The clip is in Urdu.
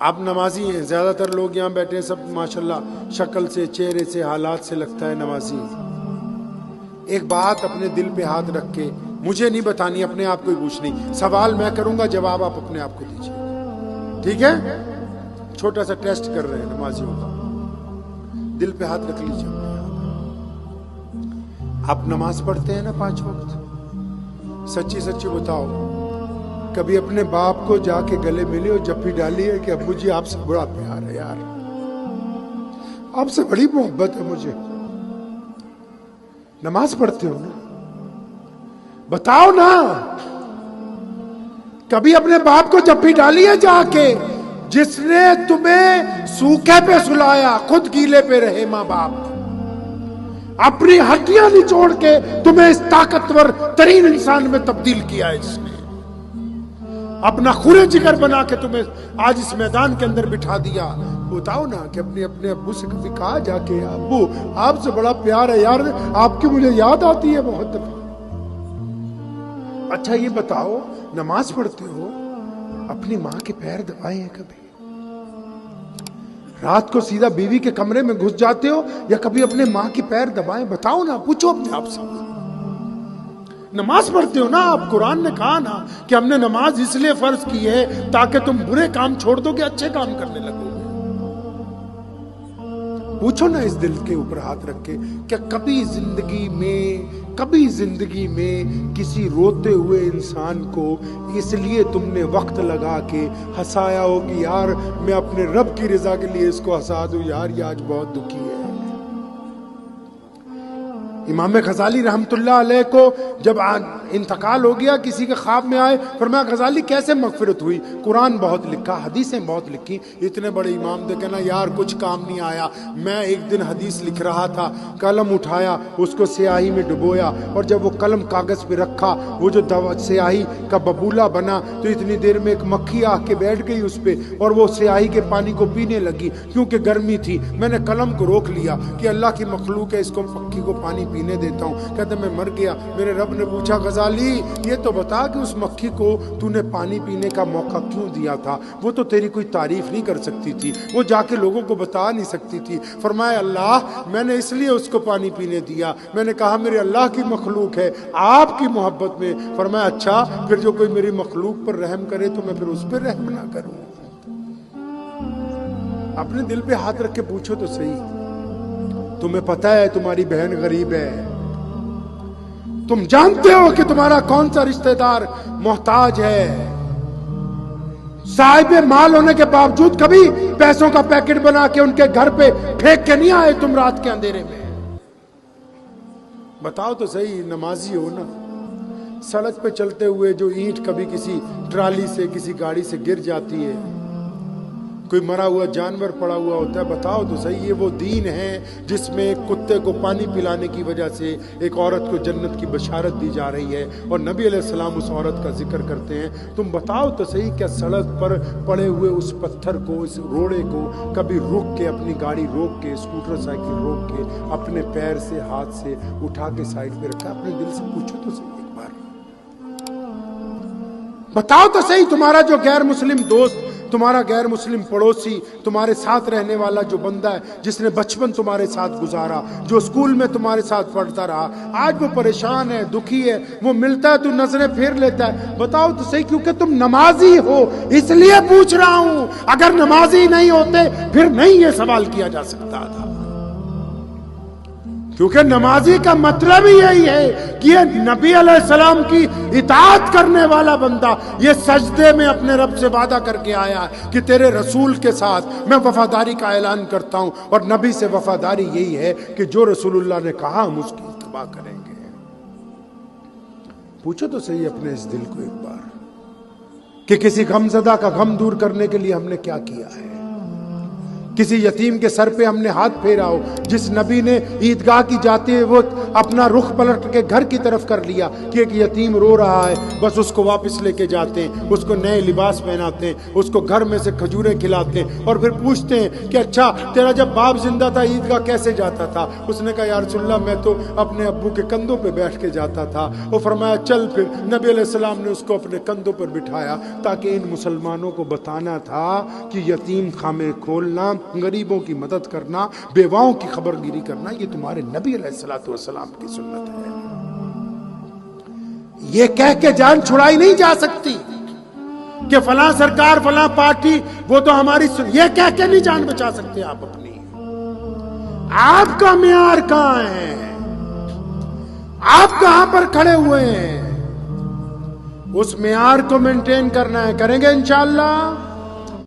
آپ نمازی ہیں، زیادہ تر لوگ یہاں بیٹھے ہیں سب ماشاءاللہ شکل سے، چہرے سے، حالات سے لگتا ہے نمازی ہیں۔ ایک بات اپنے دل پہ ہاتھ رکھ کے، مجھے نہیں بتانی، اپنے آپ کو ہی پوچھنی، سوال میں کروں گا، جواب آپ اپنے آپ کو دیجیے، ٹھیک ہے؟ چھوٹا سا ٹیسٹ کر رہے ہیں نمازیوں کا، دل پہ ہاتھ رکھ لیجیے اپنے آپ نماز پڑھتے ہیں نا 5 وقت؟ سچی سچی بتاؤ، کبھی اپنے باپ کو جا کے گلے ملے اور جپی ڈالی ہے کہ ابو جی آپ سے بڑا پیار ہے یار، آپ سے بڑی محبت ہے مجھے؟ نماز پڑھتے ہو نا، بتاؤ نا، کبھی اپنے باپ کو جپی ڈالی ہے جا کے، جس نے تمہیں سوکھے پہ سلایا، خود گیلے پہ رہے ماں باپ، اپنی ہڈیاں نچوڑ کے تمہیں اس طاقتور ترین انسان میں تبدیل کیا ہے، اس نے اپنا خون جگر بنا کے تمہیں آج اس میدان کے اندر بٹھا دیا۔ بتاؤ نا کہ اپنے ابو سے کبھی کہا جا کے ابو آپ سے بڑا پیار ہے یار، آپ کی مجھے یاد آتی ہے بہت دفعہ؟ اچھا یہ بتاؤ، نماز پڑھتے ہو، اپنی ماں کے پیر دبائے ہیں کبھی؟ رات کو سیدھا بیوی کے کمرے میں گھس جاتے ہو یا کبھی اپنے ماں کی پیر دبائیں؟ بتاؤ نا، پوچھو اپنے آپ سے۔ نماز پڑھتے ہو نا آپ، قرآن نے کہا نا کہ ہم نے نماز اس لیے فرض کی ہے تاکہ تم برے کام چھوڑ دو کہ اچھے کام کرنے لگو۔ پوچھو نا اس دل کے اوپر ہاتھ رکھ کے، کہ کبھی زندگی میں کسی روتے ہوئے انسان کو اس لیے تم نے وقت لگا کے ہنسایا ہو کہ یار میں اپنے رب کی رضا کے لیے اس کو ہنسا دوں، یار یہ آج بہت دکھی ہے۔ امام غزالی رحمت اللہ علیہ کو جب انتقال ہو گیا، کسی کے خواب میں آئے، فرمایا غزالی کیسے مغفرت ہوئی؟ قرآن بہت لکھا، حدیثیں بہت لکھی، اتنے بڑے امام دے کہنا یار کچھ کام نہیں آیا، میں ایک دن حدیث لکھ رہا تھا، قلم اٹھایا، اس کو سیاہی میں ڈبویا، اور جب وہ قلم کاغذ پہ رکھا، وہ جو سیاہی کا ببولہ بنا، تو اتنی دیر میں ایک مکھی آ کے بیٹھ گئی اس پہ، اور وہ سیاہی کے پانی کو پینے لگی، کیونکہ گرمی تھی۔ میں نے قلم کو روک لیا کہ اللہ کی مخلوق ہے، اس کو مکھی کو پانی پینے دیتا ہوں۔ کہتے میں مر گیا۔ میرے رب نے پوچھا غزالی یہ تو بتا کہ اس مکھی کو تو نے پانی پینے کا موقع کیوں دیا تھا؟ وہ تو تیری کوئی تعریف نہیں کر سکتی تھی، وہ جا کے لوگوں کو بتا نہیں سکتی تھی۔ فرمایا اللہ میں نے اس لیے اس کو پانی پینے دیا، میں نے کہا میرے اللہ کی مخلوق ہے آپ کی محبت میں۔ فرمایا اچھا پھر جو کوئی میری مخلوق پر رحم کرے تو میں پھر اس پر رحم نہ کروں؟ اپنے دل پہ ہاتھ رکھ کے پوچھو تو صحیح، تمہیں پتہ ہے تمہاری بہن غریب ہے، تم جانتے ہو کہ تمہارا کون سا رشتہ دار محتاج ہے، صاحب مال ہونے کے باوجود کبھی پیسوں کا پیکٹ بنا کے ان کے گھر پہ پھینک کے نہیں آئے تم رات کے اندھیرے میں؟ بتاؤ تو صحیح، نمازی ہو نا، سڑک پہ چلتے ہوئے جو اینٹ کبھی کسی ٹرالی سے کسی گاڑی سے گر جاتی ہے، کوئی مرا ہوا جانور پڑا ہوا ہوتا ہے، بتاؤ تو صحیح یہ وہ دین ہے جس میں ایک کتے کو پانی پلانے کی وجہ سے ایک عورت کو جنت کی بشارت دی جا رہی ہے، اور نبی علیہ السلام اس عورت کا ذکر کرتے ہیں۔ تم بتاؤ تو صحیح، کیا سڑک پر پڑے ہوئے اس پتھر کو، اس روڑے کو کبھی رک کے، اپنی گاڑی روک کے، اسکوٹر سائیکل روک کے، اپنے پیر سے ہاتھ سے اٹھا کے سائڈ پہ رکھا؟ اپنے دل سے پوچھو تو صحیح ایک بار، بتاؤ تو صحیح، تمہارا جو غیر مسلم دوست، تمہارا غیر مسلم پڑوسی، تمہارے ساتھ رہنے والا جو بندہ ہے جس نے بچپن تمہارے ساتھ گزارا، جو اسکول میں تمہارے ساتھ پڑھتا رہا، آج وہ پریشان ہے، دکھی ہے، وہ ملتا ہے تو نظریں پھیر لیتا ہے، بتاؤ تو صحیح، کیونکہ تم نمازی ہو اس لیے پوچھ رہا ہوں، اگر نمازی نہیں ہوتے پھر نہیں یہ سوال کیا جا سکتا تھا، کیونکہ نمازی کا مطلب ہی یہی ہے کہ یہ نبی علیہ السلام کی اطاعت کرنے والا بندہ یہ سجدے میں اپنے رب سے وعدہ کر کے آیا کہ تیرے رسول کے ساتھ میں وفاداری کا اعلان کرتا ہوں، اور نبی سے وفاداری یہی ہے کہ جو رسول اللہ نے کہا ہم اس کی اتباع کریں گے۔ پوچھو تو صحیح اپنے اس دل کو ایک بار کہ کسی غم زدہ کا غم دور کرنے کے لیے ہم نے کیا کیا ہے، کسی یتیم کے سر پہ ہم نے ہاتھ پھیرا ہو، جس نبی نے عیدگاہ کی جاتے ہوئے وہ اپنا رخ پلٹ کے گھر کی طرف کر لیا کہ ایک یتیم رو رہا ہے، بس اس کو واپس لے کے جاتے ہیں، اس کو نئے لباس پہناتے ہیں، اس کو گھر میں سے کھجوریں کھلاتے ہیں، اور پھر پوچھتے ہیں کہ اچھا تیرا جب باپ زندہ تھا عیدگاہ کیسے جاتا تھا؟ اس نے کہا یا رسول اللہ میں تو اپنے ابو کے کندھوں پہ بیٹھ کے جاتا تھا۔ وہ فرمایا چل پھر، نبی علیہ السلام نے اس کو اپنے کندھوں پر بٹھایا تاکہ ان مسلمانوں کو بتانا تھا کہ یتیم خانے کھولنا، غریبوں کی مدد کرنا، بیواؤں کی خبر گیری کرنا، یہ تمہارے نبی علیہ السلام کی سنت ہے۔ یہ کہہ کے جان چھڑائی نہیں جا سکتی کہ فلاں سرکار فلاں پارٹی وہ تو ہماری یہ کہہ کے نہیں جان بچا سکتے آپ اپنی۔ آپ کا معیار کہاں ہے؟ آپ کہاں پر کھڑے ہوئے ہیں؟ اس معیار کو مینٹین کرنا ہے، کریں گے انشاءاللہ۔